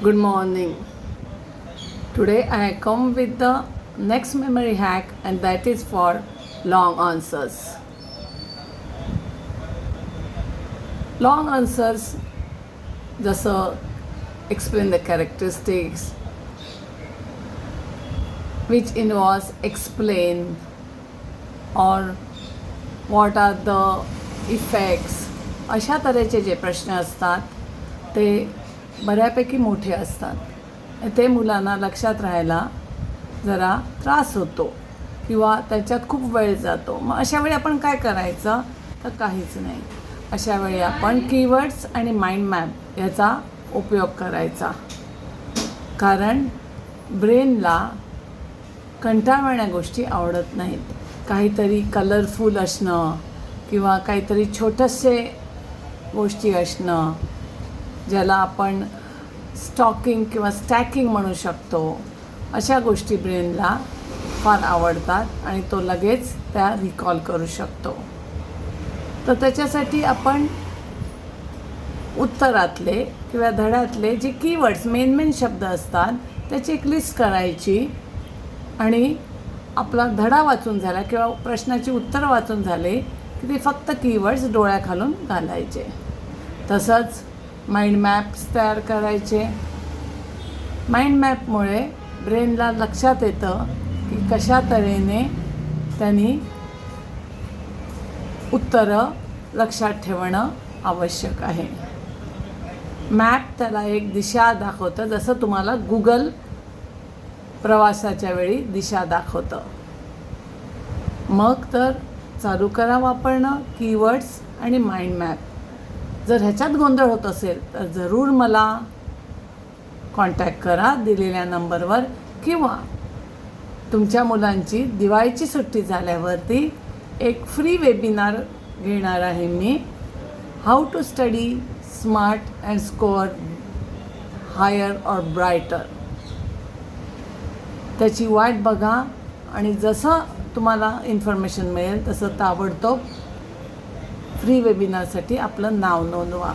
Good morning. Today I come with the next memory hack, and that is for long answers. Long answers जसं explain the characteristics which involves explain or what are the effects, अशा तऱ्हेचे जे प्रश्न असतात ते बऱ्यापैकी मोठे असतात. ते मुलांना लक्षात राहायला जरा त्रास होतो किंवा त्याच्यात खूप वेळ जातो. मग अशा वेळी आपण काय करायचं तर काहीच नाही. अशा वेळी आपण कीवर्ड्स आणि माइंड मॅप याचा उपयोग करायचा. कारण ब्रेनला कंटाळवाण्या गोष्टी आवडत नाहीत. काहीतरी कलरफुल असणं किंवा काहीतरी छोटेसे गोष्टी असणं, ज्याला आपण स्टॉकिंग किंवा स्टॅकिंग म्हणू शकतो, अशा गोष्टी ब्रेनला फार आवडतात आणि तो लगेच त्या रिकॉल करू शकतो. तर त्याच्यासाठी आपण उत्तरातले किंवा धड्यातले जे कीवर्ड्स मेन शब्द असतात त्याची एक लिस्ट करायची आणि आपला धडा वाचून झाला किंवा प्रश्नाची उत्तरं वाचून झाले की ते फक्त कीवर्ड्स डोळ्याखालून घालायचे. तसंच माइंड मॅप्स तयार करायचे. माइंड मॅपमुळे ब्रेनला लक्षात येतं की कशा तऱ्हेने त्यांनी उत्तरं लक्षात ठेवणं आवश्यक आहे. मॅप त्याला एक दिशा दाखवतं, जसं तुम्हाला गुगल प्रवासाच्या वेळी दिशा दाखवतं. मग तर चालू करा वापरणं कीवर्ड्स आणि माइंड मॅप. जर ह्याच्यात गोंधळ होत असेल तर जरूर मला कॉन्टॅक्ट करा दिलेल्या नंबरवर, किंवा तुमच्या मुलांची दिवाळीची सुट्टी झाल्यावरती एक फ्री वेबिनार घेणार आहे मी. How to study smart and score higher or brighter. त्याची वाट बघा आणि जसं तुम्हाला इन्फॉर्मेशन मिळेल तसं ताबडतोब फ्री वेबिनारसाठी आपलं नाव नोंदवा.